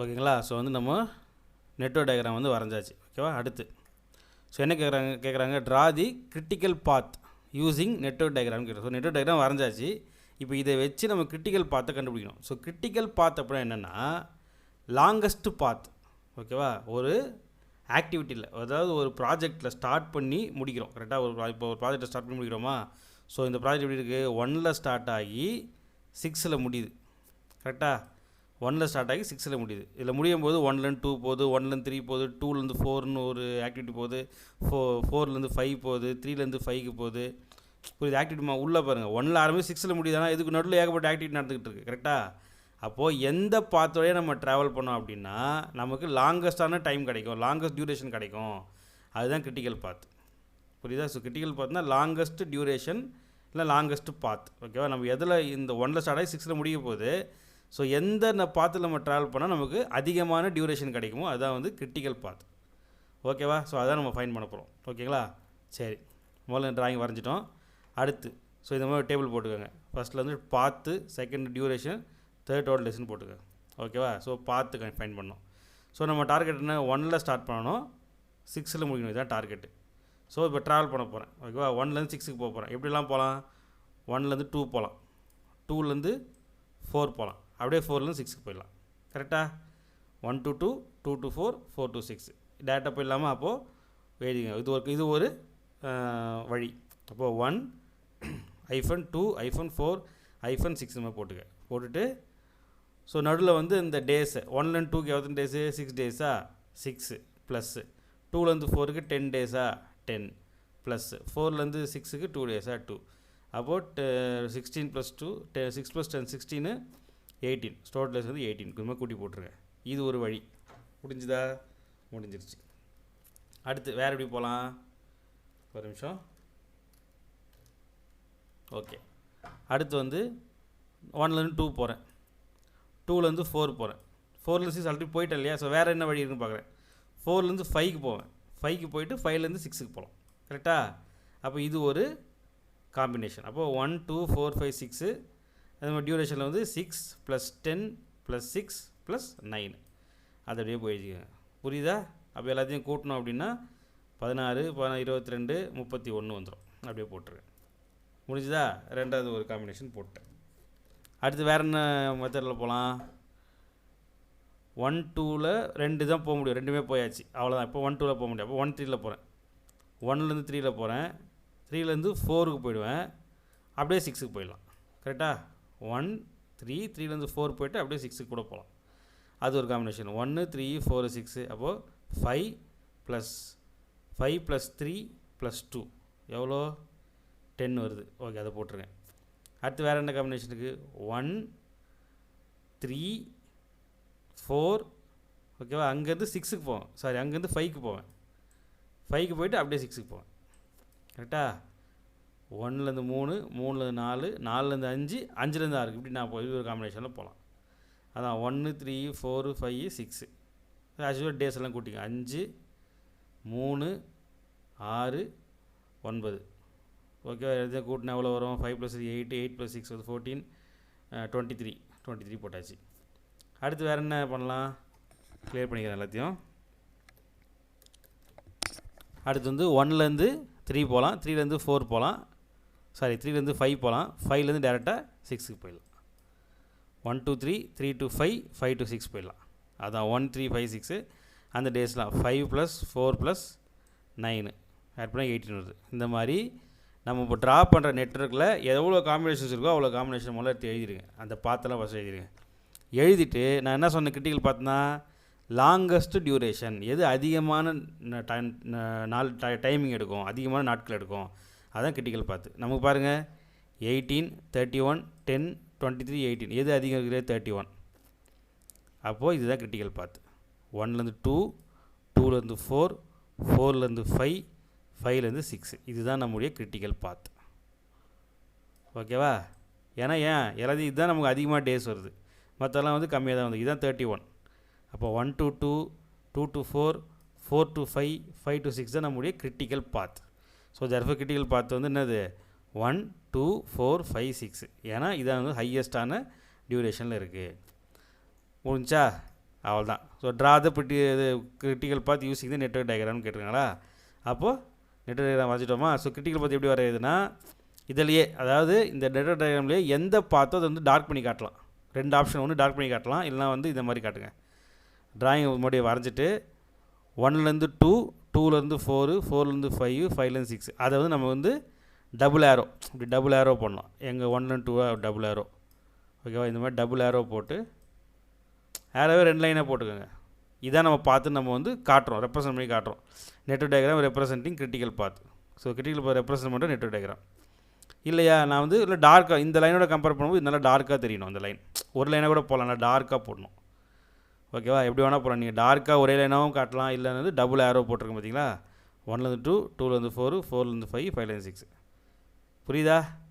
ஓகேங்களா. ஸோ வந்து நம்ம நெட்வொர்க் டயக்ராம் வந்து வரைஞ்சாச்சு. ஓகேவா. அடுத்து ஸோ என்ன கேட்குறாங்க draw the critical path using network diagram கேட்குறோம். ஸோ நெட்வொர்க் டயக்ராம் வரைஞ்சாச்சு. இப்போ இதை வச்சு நம்ம கிரிட்டிக்கல் பாத்தை கண்டுபிடிக்கணும். ஸோ கிரிட்டிக்கல் பாத் அப்படின்னா என்னென்னா லாங்கஸ்ட்டு பாத். ஓகேவா. ஒரு ஆக்டிவிட்டியில் அதாவது ஒரு ப்ராஜெக்டில் ஸ்டார்ட் பண்ணி முடிக்கிறோம். கரெக்டாக இப்போ ஒரு ப்ராஜெக்டை ஸ்டார்ட் பண்ணி முடிக்கிறோமா. ஸோ இந்த ப்ராஜெக்ட் எப்படி இருக்குது 1ல் ஸ்டார்ட் ஆகி 6ல் முடியுது. கரெக்டாக 1ல் ஸ்டார்ட் ஆகி 6ல் முடியுது. இதில் முடியும் போது 1லேருந்து 2 போகுது, 1லேருந்து 3 போகுது, 2லேருந்து 4ன்னு ஒரு ஆக்டிவிட்டி போகுது, 4லேருந்து 5 போகுது, 3லேருந்து 5க்கு போகுது. புரியுது ஆக்டிவிட்டிமா உள்ளே பாருங்கள் 1ல் ஆரம்பிச்சு 6ல் முடியுதுன்னா இதுக்கு நடுவில் ஏகப்பட்ட ஆக்டிவிட்டி நடந்துக்கிட்டு இருக்குது. கரெக்டாக. அப்போது எந்த பாத்தோடையே நம்ம ட்ராவல் பண்ணோம் அப்படின்னா நமக்கு லாங்கஸ்ட்டான டைம் கிடைக்கும், லாங்கஸ்ட் டியூரேஷன் கிடைக்கும். அதுதான் கிரிட்டிக்கல் பாத். புரியுதா. ஸோ கிரிட்டிக்கல் பாத்னா லாங்கஸ்ட் டியூரேஷன் இல்லை லாங்கஸ்ட் பாத். ஓகேவா. நம்ம எதில் இந்த 1ல் ஸ்டார்ட் ஆகி 6ல் முடிய போகுது. ஸோ எந்த பாத்தில் நம்ம ட்ராவல் பண்ணால் நமக்கு அதிகமான டியூரேஷன் கிடைக்குமோ அதுதான் வந்து கிரிட்டிக்கல் பாத். ஓகேவா. ஸோ அதான் நம்ம ஃபைன் பண்ண போகிறோம். ஓகேங்களா. சரி, முதல்ல ட்ராயிங் வரைஞ்சிட்டோம். அடுத்து ஸோ இந்த மாதிரி டேபிள் போட்டுக்கோங்க. ஃபஸ்ட்டில் வந்து பாத்து, செகண்ட் டியூரேஷன், தேர்ட் டோட்டல் டெஸ்ட்னு போட்டுக்கோங்க. ஓகேவா. ஸோ பாத்து ஃபைன் பண்ணோம். ஸோ நம்ம டார்கெட் என்ன 1ல் ஸ்டார்ட் பண்ணணும், 6ல் முடிக்கணும். இதுதான் டார்கெட்டு. ஸோ இப்போ ட்ராவல் பண்ண போகிறேன். ஓகேவா. 1லேருந்து 6க்கு போக போகிறேன். எப்படிலாம் போகலாம் 1லேருந்து 2 போகலாம், 2லேருந்து 4 போகலாம், அப்படியே 4லேருந்து 6க்கு போயிடலாம். கரெக்டாக. 1 to 2, 2 to 4, 4 to 6 டேட்டா போயிடலாமா. அப்போது எழுதிங்க. இது ஒரு வழி. அப்போது 1-2-4-6 நம்ம போட்டுட்டு ஸோ நடுவில் வந்து இந்த டேஸு 1லேருந்து 2க்கு எவ்வளோ டேஸு 6 டேஸா 6 ப்ளஸ்ஸு 2லேருந்து 4க்கு 10 டேஸா 10 ப்ளஸ்ஸு 4லேருந்து 6க்கு 2 டேஸா 2. அப்போது 16 + 2 6 + 10 16 18 டோட்டல் டேஸ் வந்து 18 இது மாதிரி கூட்டி போட்டுருங்க. இது ஒரு வழி. முடிஞ்சுதா. முடிஞ்சிருச்சு. அடுத்து வேறு எப்படி போகலாம். ஒரு நிமிஷம். ஓகே. அடுத்து வந்து 1லேருந்து 2 போகிறேன், 2லேருந்து 4 போகிறேன், 4லேருந்து 6 ஆல்ரெடி போயிட்டேன் இல்லையா. ஸோ வேறு என்ன வழி இருக்குன்னு பார்க்குறேன். 4லேருந்து 5க்கு போவேன், 5க்கு போயிட்டு 5லேருந்து 6க்கு போகலாம். கரெக்டாக. அப்போ இது ஒரு காம்பினேஷன். அப்போது 1 2 4 5 6 அது மாதிரி டியூரேஷனில் வந்து 6 + 10 + 6 + 9 அது அப்படியே போயிடுச்சுங்க. புரியுதா. அப்போ எல்லாத்தையும் கூட்டணும் அப்படின்னா 16 22 31 வந்துடும். அப்படியே போட்டுருங்க. முடிஞ்சுதா. ரெண்டாவது ஒரு காம்பினேஷன் போட்டேன். அடுத்து வேறு என்ன மெத்தடில் போகலாம். 1 2ல் 2 தான் போக முடியும், ரெண்டுமே போயாச்சு அவ்வளோதான். இப்போ 1 2ல் போக முடியும். அப்போ 1 3ல் போகிறேன், 1லேருந்து 3ல் போகிறேன், 3லேருந்து 4க்கு போயிடுவேன், அப்படியே 6க்கு போயிடலாம். கரெக்டாக. 1 3 3லேருந்து 4 போய்ட்டு அப்படியே 6க்கு கூட போகலாம். அது ஒரு காம்பினேஷன். 1 3 4 6 அப்போது 5 + 3 + 2 எவ்வளோ 10 வருது. ஓகே, அதை போட்டுருங்க. அடுத்து வேறு என்ன காம்பினேஷனுக்கு 1 3 4 ஓகேவா. அங்கேருந்து 6க்கு போவேன், சாரி அங்கேருந்து 5க்கு போவேன், 5க்கு போயிட்டு அப்படியே 6க்கு போவேன். கரெக்டாக. 1லேருந்து 3 3லேருந்து 4 4லேருந்து 5 5லேருந்து 6 இப்படி நான் இது ஒரு காம்பினேஷனில் போகலாம். அதான் 1 3 4 5 6 ஆக்சுவலாக டேஸ் எல்லாம் கூட்டிங்க. 5 3 6 9 ஓகே. எதாவது கூட்டினா எவ்வளோ வரும் 5 + 3 8 8 + 6 வந்து 14 23 போட்டாச்சு. அடுத்து வேறு என்ன பண்ணலாம். கிளியர் பண்ணிக்கிறேன் எல்லாத்தையும். அடுத்து வந்து 1லேருந்து 3 போகலாம், 3லேருந்து 4 போகலாம், சாரி 3லேருந்து 5 போகலாம், 5லேருந்து டேரெக்டாக 6க்கு போயிடலாம். 1 2 3 3 to 5 5 to 6 போயிடலாம். அதான் 1 3 5 6 அந்த டேஸ்லாம் 5 + 4 + 9 ஆட் பண்ணால் 18 வருது. இந்த மாதிரி நம்ம இப்போ ட்ரா பண்ணுற நெட்வொர்க்கில் எவ்வளோ காம்பினேஷன்ஸ் இருக்கோ அவ்வளோ காம்பினேஷன் முதல்ல எடுத்து எழுதிடுங்க. அந்த பாத்தெல்லாம் ஃபஸ்ட்டு எழுதிடுங்க. எழுதிட்டு நான் என்ன சொன்னேன் கிரிட்டிக்கல் பார்த்தனா லாங்கஸ்ட் டியூரேஷன் எது அதிகமான டைமிங் எடுக்கும், அதிகமான நாட்கள் எடுக்கும், அதான் கிரிட்டிக்கல் பாத்து. நமக்கு பாருங்கள் 18 31 10 23 18 எது அதிகம் இருக்கிறது 31. அப்போது இதுதான் கிரிட்டிக்கல் பாத். 1லேருந்து 2 2லேருந்து 4 4லேருந்து 5 5லேருந்து 6 இதுதான் நம்முடைய கிரிட்டிக்கல் பாத். ஓகேவா. ஏன்னா எல்லாத்தையும் இதுதான் நமக்கு அதிகமாக டேஸ் வருது, மற்றெல்லாம் வந்து கம்மியாக தான் வந்து இதுதான் 31. அப்போ 1 to 2 2 to 4 4 to 5 5 to 6 தான் நம்முடைய critical path. So therefore critical path வந்து என்னது 1 2 4 5 6 ஏன்னா இதான் வந்து ஹையஸ்டான டியூரேஷனில் இருக்குது. முடிஞ்சா. அவ்வளோதான். So draw the critical path using the network டயக்ராம்னு கேட்டிருக்காங்களா? அப்போது நெட்வொர்க் டயக்ராம் வரைஞ்சிட்டோமா? ஸோ கிரிட்டிக்கல் பாத் எப்படி வரையுதுன்னா, இதிலேயே அதாவது இந்த நெட்வொர்க் டயக்ராம்லேயே எந்த பாத்தோ அதை வந்து டார்க் பண்ணி காட்டலாம். 2 ஆப்ஷன், ஒன்று டார்க் பண்ணி காட்டலாம், இல்லைனா வந்து இந்த மாதிரி காட்டுங்க. ட்ராயிங் மறுபடியும் வரைஞ்சிட்டு 1லேருந்து 2, 2லேருந்து 4, 4லேருந்து 5, 5லேருந்து 6 அதை வந்து நம்ம வந்து டபுள் ஏரோ, இப்படி டபுள் ஏரோ பண்ணலாம். எங்கள் 1லேருந்து 2 டபுள் ஏரோ, ஓகேவா? இந்த மாதிரி டபுள் ஏரோ போட்டு ஏரோவே 2 லைனாக போட்டுக்கோங்க. இதான் நம்ம பார்த்து நம்ம வந்து காட்டுறோம், ரெப்ரசன்ட் பண்ணி காட்டுறோம். Network diagram representing critical path. So critical path represent பண்ணுற நெட்வொர்க் டயக்ராம். இல்லையா, நான் வந்து இல்லை டார்க்காக இந்த லைனோட கம்பேர் பண்ணும்போது நல்லா டார்க்காக தெரியணும். அந்த லைன் ஒரு லைனாக கூட போகலாம், நல்லா டார்க்காக போடணும். ஓகேவா? எப்படி வேணால் போகலாம். நீங்கள் டார்க்காக ஒரே லைனாகவும் காட்டலாம், இல்லைன்னா வந்து டபுள் ஏரோ போட்டிருக்கோம் பார்த்தீங்களா? 1லேருந்து 2, 2லேருந்து 4, 4லேருந்து 5, 5லேருந்து 6. புரியுதா?